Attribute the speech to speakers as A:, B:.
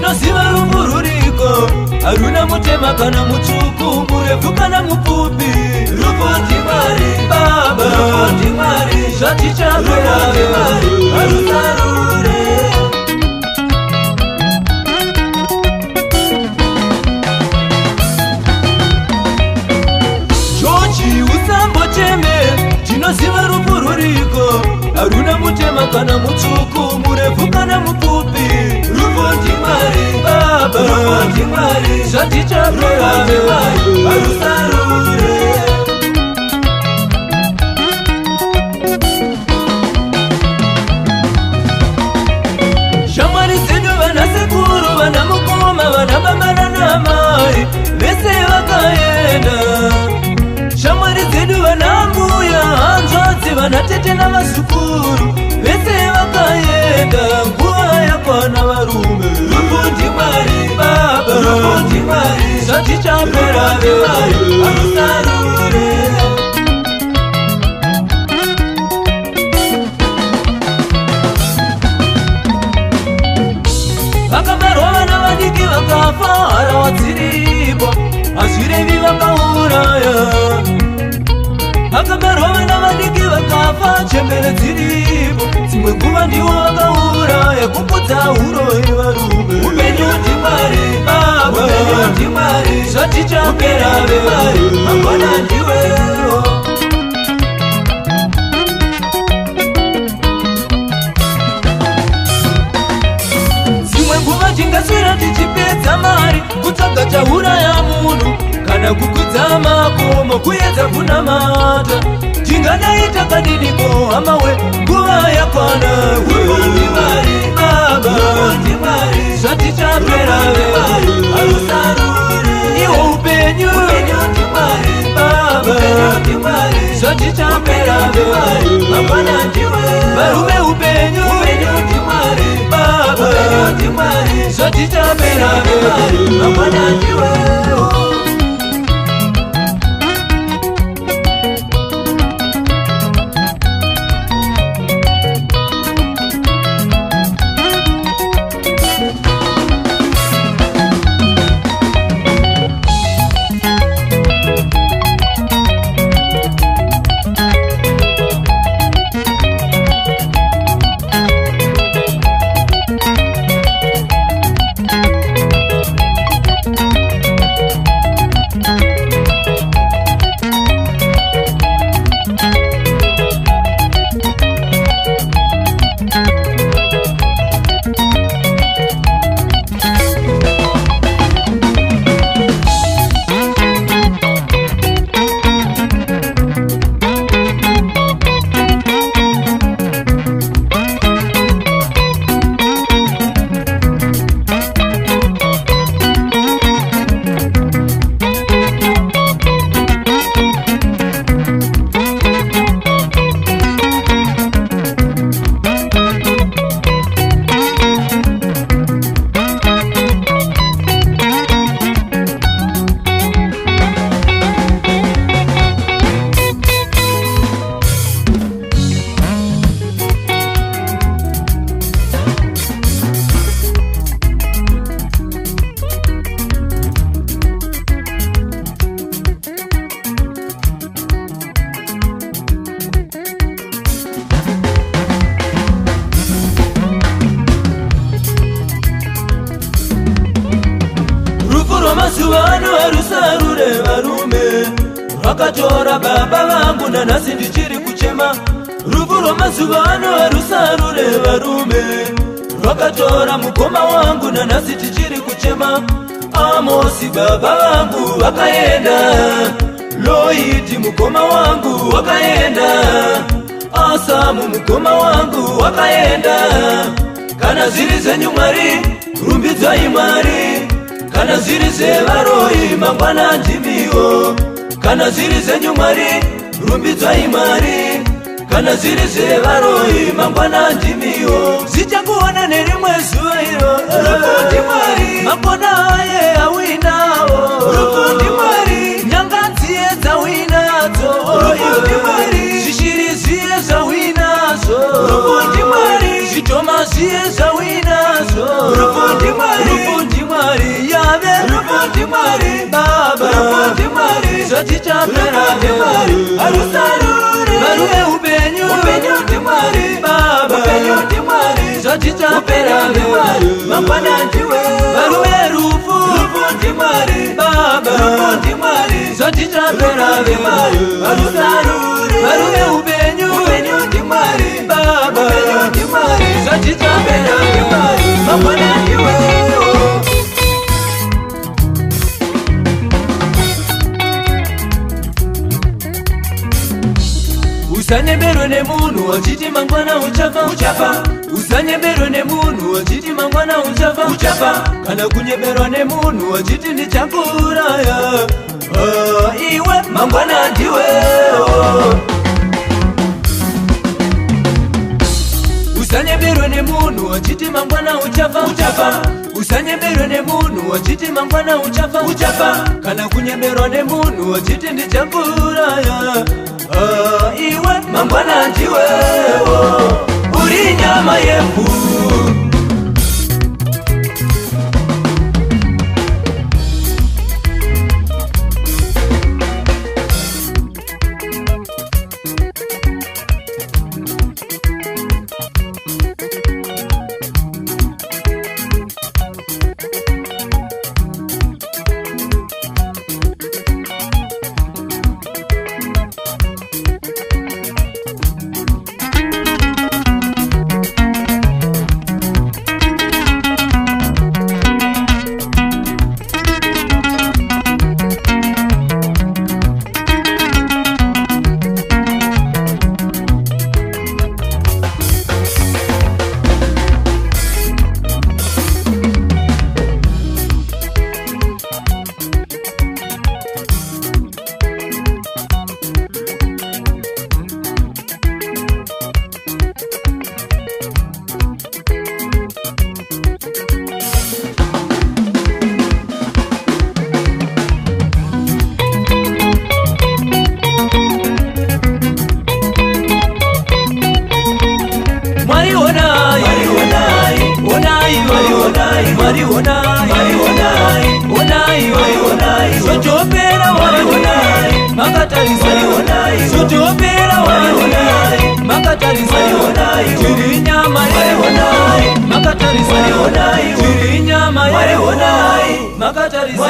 A: ndinoziva rumbu ruriko haruna mutema kana mutsvuku murefu kana mupfupi rufundi Mwari Baba rufundi Mwari zvatichapera harusarure chochi usambocheme ndinoziva rumbu ruriko haruna mutema kana mutsvuku murefu kana mupfupi rufundi Mwari Baba rufundi Mwari zvatichapera harusarure shamwari dzedu vana sekuru vana mukoma vana baba nana mai vese vakaenda shamwari dzedu vana mbuya hanzvadzi vana tete navazukuru vese vakaenda nguva yakwana varume rufundi Mwari Baba rufundi Mwari zvatichapera harusarure vakabarwa vana vadiki vakafa harawa dziripo hazvirevi vakauraya vakabarwa vana vadiki vakafa chembere dziripo dzimwe nguva ndivo vakauraya kupudza uroi varume upenyu ndiMwari Baba upenyu ndiMwari zvatichapera mangwana ndiwewo nguva tingaswera tichipedza mari kutsvaga chauraya munhu kana kukwidza makomo kuedza kunamata tingadaita kadiniko hama we nguva yakwana upenyu Mwari Baba upenyu Mwari zvatichapera harusarure iwo upenyu ndiMwari Baba upenyu Mwari zvatichapera mangwana ndiwe varume upenyu ndiMwari Baba upenyu Mwari zvatichapera mangwana ndiwewo mazuvano harusarure varume vakatora baba vangu nanhasi ndichiri kuchema rufu rwamazuvano harusarure varume vakatora mukoma wangu nanhasi tichiri kuchema Amosi baba vangu vakaenda Loiti mukoma wangu wakaenda Asamu mukoma wangu wakaenda kana ziri zenyu Mwari rumbidzai Mwari kana ziri zevaroi mangwana ndimiwo kana ziri zenyu Mwari rumbidzai Mwari kana ziri zevaroi mangwana ndimiwo zichakuona nerimwe zuva iro rufundi Mwari mangwana aye awinawo rufundi Mwari nyanga dziye dzawinadzo rufundi Mwari zvishiri ziye zvawinazo rufundi Mwari zvitoma ziye zvawinazo rufundi Mwari zvachichapera ndimwari arusarure varume upenyu ndimwari baba upenyu ndimwari zvachichapera ndimwari mangwana ndiwe varume rufu ndimwari baba rufu ndimwari zvachichapera ndimwari arusarure varume upenyu ndimwari baba upenyu ndimwari zvachichapera ndimwari mangwana ndiwe Usanyemberwe nemunhu wachiti mangwana uchafa Usanyemberwe nemunhu wachiti mangwana uchafa Kana kunyemberwa nemunhu wachiti ndichakuraya iwe mangwana ndiwe Usanyemberwe nemunhu wachiti mangwana uchafa Usanyemberwe nemunhu wachiti mangwana uchafa Kana kunyemberwa nemunhu wachiti ndichakuraya iwe mangwana ndiwe uri nyama yembu Makatarisa